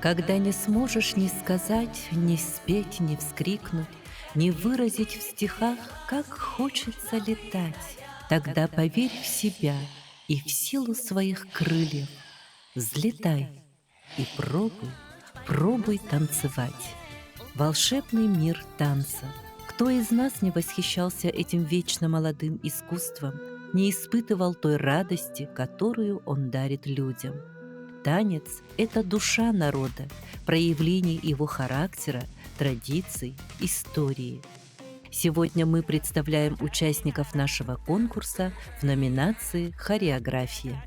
Когда не сможешь ни сказать, ни спеть, ни вскрикнуть, ни выразить в стихах, как хочется летать, тогда поверь в себя и в силу своих крыльев. Взлетай и пробуй, пробуй танцевать. Волшебный мир танца. Кто из нас не восхищался этим вечно молодым искусством, не испытывал той радости, которую он дарит людям? Танец — это душа народа, проявление его характера, традиций, истории. Сегодня мы представляем участников нашего конкурса в номинации «Хореография».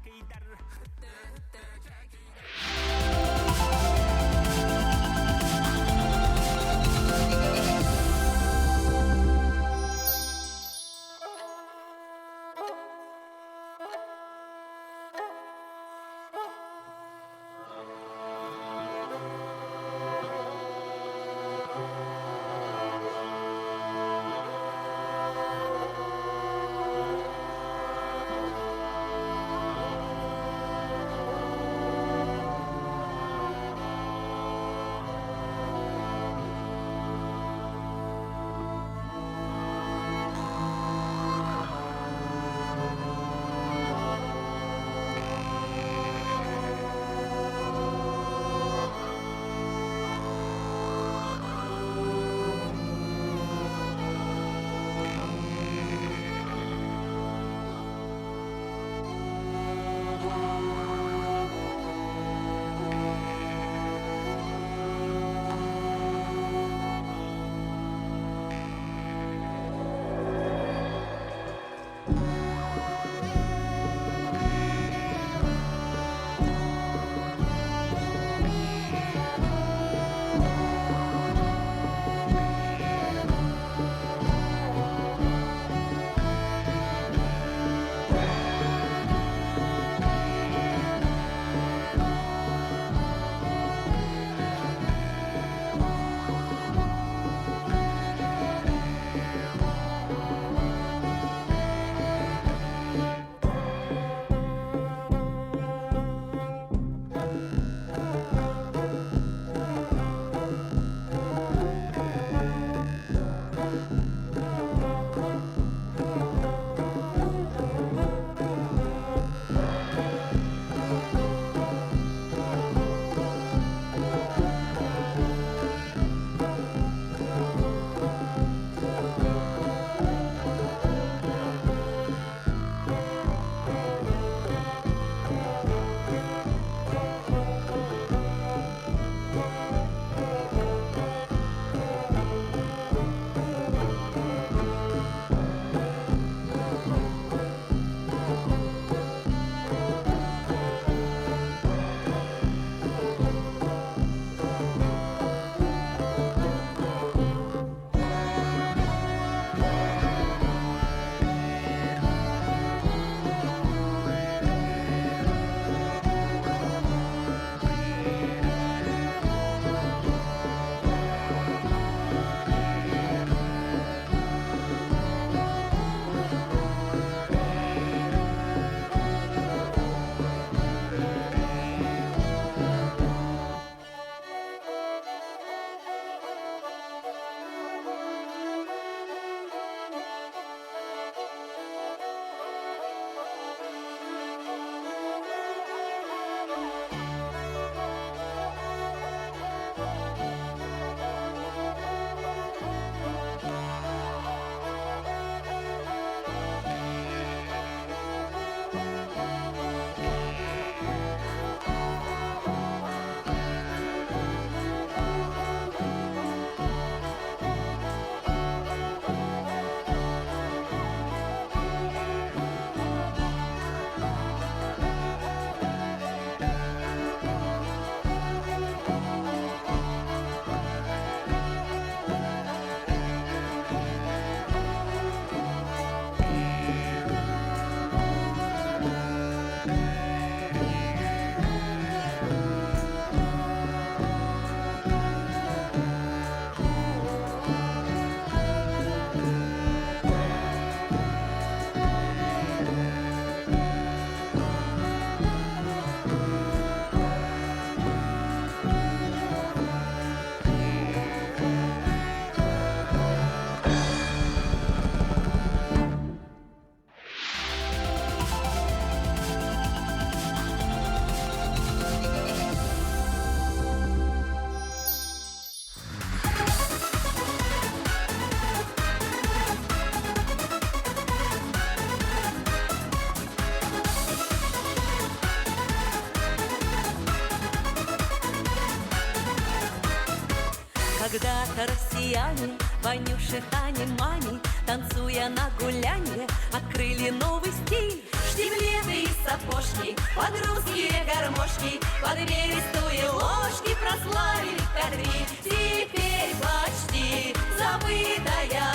Когда-то россияне, Ванюши, Тани, Мани, танцуя на гулянье, открыли новый стиль. Штиблеты и сапожки, под русские гармошки, под берестые ложки прославили кадриль. Теперь почти забытая,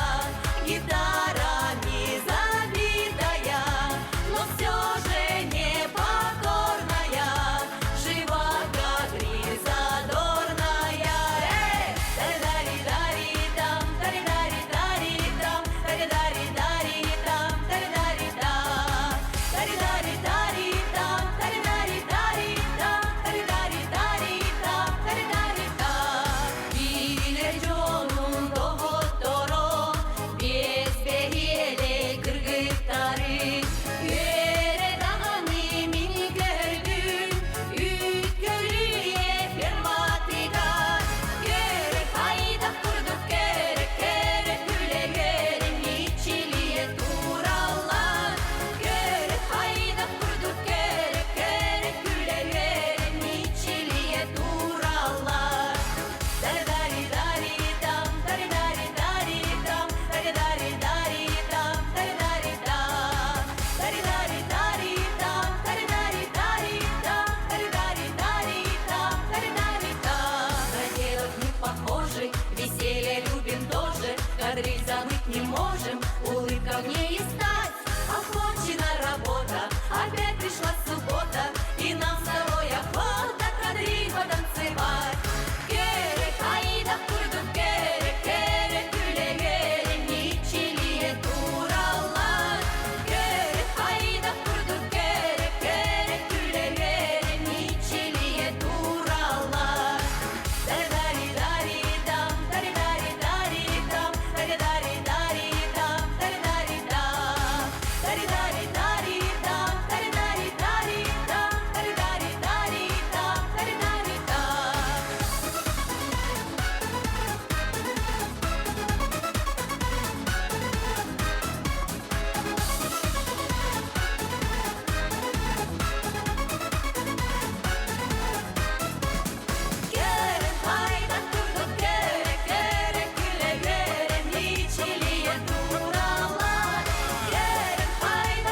гитарами забитая, но все же непокорная, жива кадриль задорная. Тари-дари-дари-дам, тари-дари-дари-дам, тари-дари-дари-дам, тари-дари-дам, тари-дари-дари-дам, тари-дари-дари-дам, тари-дари-дари-дам, тари-дари-дам. Билежонун довоторо, без бегеле кыргыттары, Öğreteni mini gördüm, Ütkölüye fermatigar. Görek hayda kurduk, görek güle görelim içiliye turallar. Görek hayda kurduk, görek güle görelim içiliye turallar. Dari-dari-dari-dam, dari-dari-dari-dam, dari-dari-dari-dam, dari-dari-dam. Dari-dari-dari-dam, dari-dari-dari-дам, dari-dari-dari-дам, dari-dari-дам. На делах не похожи, веселье любим тоже, кадриль забыть не можем, улыбка в ней и стать. Окончена работа, опять пришла суббота, и нам с тобой охота кадриль потанцевать. Gerek hayda kurduk, gerek güle görelim içiliye turallar. Gerek hayda kurduk, gerek güle görelim içiliye turallar. Dari-dari-dari-dam, dari-dari-dari-dam, dari-dari-dari-dam, dari-dari-dam. Dari-dari-dari-dam, dari-dari-dari-dam, dari-dari-dari-dam, dari-dari-dam. Gerek hayda kurduk, gerek güle görelim içiliye turallar. Gerek hayda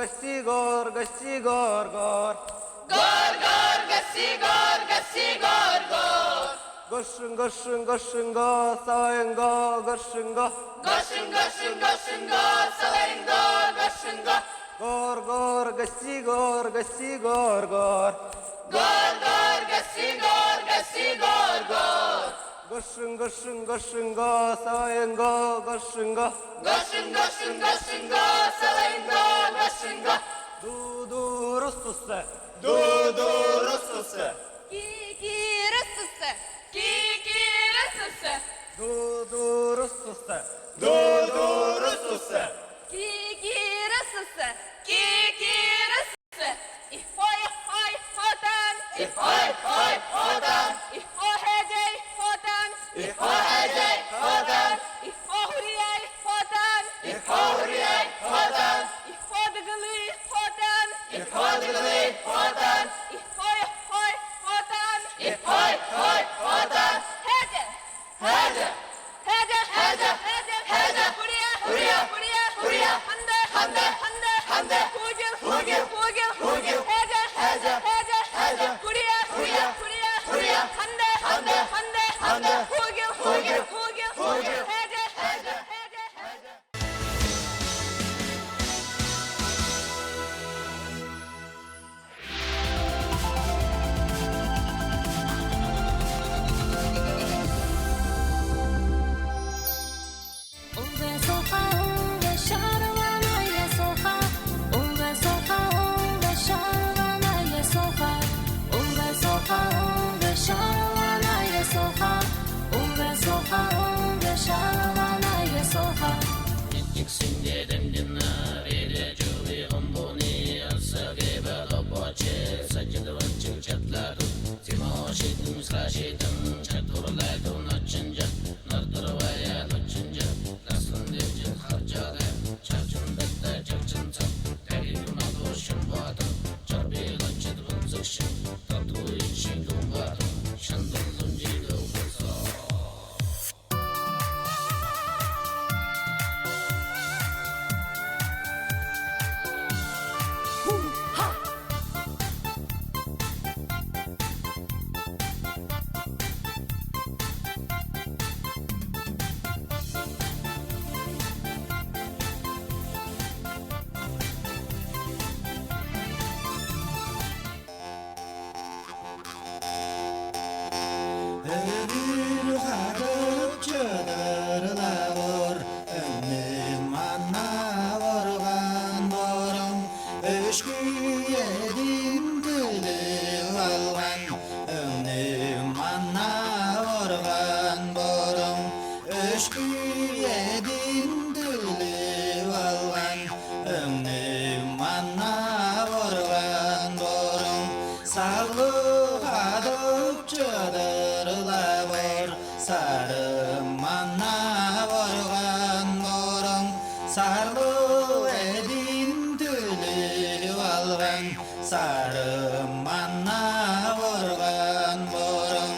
гаси гор, гаси гор, гор. Гор, гор, гаси гор, гаси гор, гор. Гошин, гошин, гошин, го, саваен го, гошин го. Гошин, гошин, гошин, го, саваен го, гошин го. Гор, гор, гаси гор, гаси гор, гор. Гор, гор, гаси гор, гаси гор, гор. Гошин, гошин, гошин, го, саваен го, гошин го. Гошин, гошин, гошин, го, саваен го, гошин го. Ду-ду, рустусе. Ду-ду, рустусе. Ки-ки, растусе. Ки-ки, растусе. Ду-ду, рустусе. Ду-ду, рустусе. Ки-ки, растусе. Ки-ки, растусе. И хой, хой, хотан. І хой, хой, ходан. И хо-хеджей, хотан. І хо-хеджей, ходан. И хо-хурияй, хотан. І хо-хурияй, ходан. И хо-дгли, хотан. І хо-дгли, ходан. И хой, хой, хотан. І хой, хой, ходан. Хеджа. Хеджа. Хеджа, хеджа, хеджа, хеджа. Хурия, Хурия, хурия, хурия. Ханде, Ханде, ханде, ханде. Хугил, Хугил, хугил, хугил. Хеджа, Хеджа, хеджа, хеджа. Хурия, Хурия, хурия, хурия. Ханде, Ханде, ханде, ханде. Хугил, Хугил, хугил, хугил. Хеджа, Хеджа, хеджа, хеджа. Öbür harap çödürülavur, önüm anna vurgan borum, öşküyedin tülü algan, önüm anna vurgan borum, öşküyedin tülü algan, önüm anna vurgan borum, sağlık adıp çödürülavur, sarım anna vurgan borum, sarlı edin tülü algan, sarım anna vurgan borum.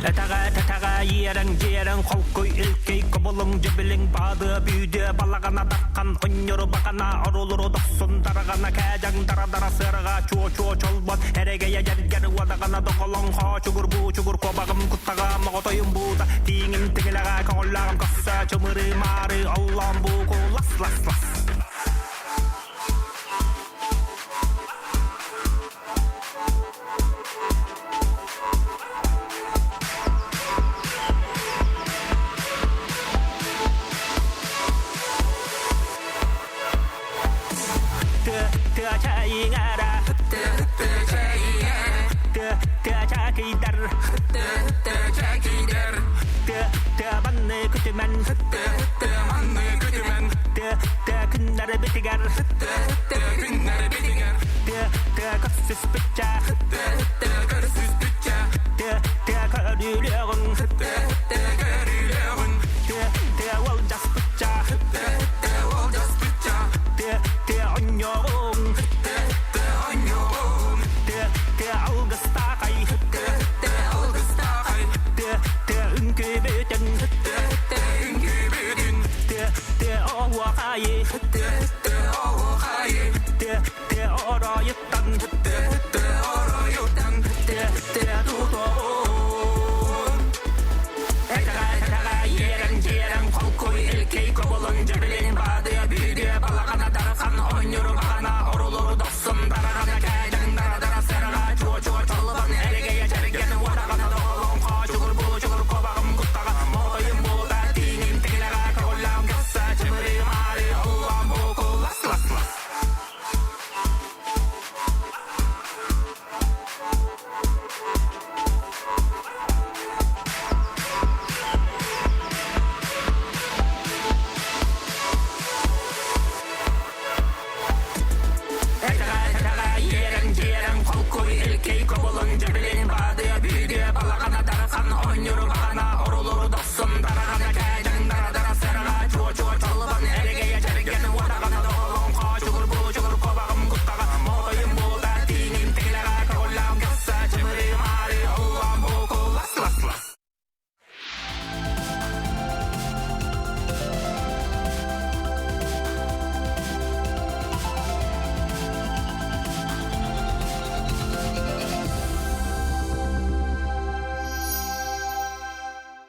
Этаға ерің жерің қолқой үлкей құбылың жібілің бады бүйде балағана даққан ұньыры бақана ұрылыры дұқсын дарағана кәжің дара сырға чуо чолбон әрегея жәргер уадағана доқылың қа чүгір бұ чүгір қобағым құттаға мұғытойым бұда тиңін тігіліға көңіллағым қақса чымыры мары аллам бұ лас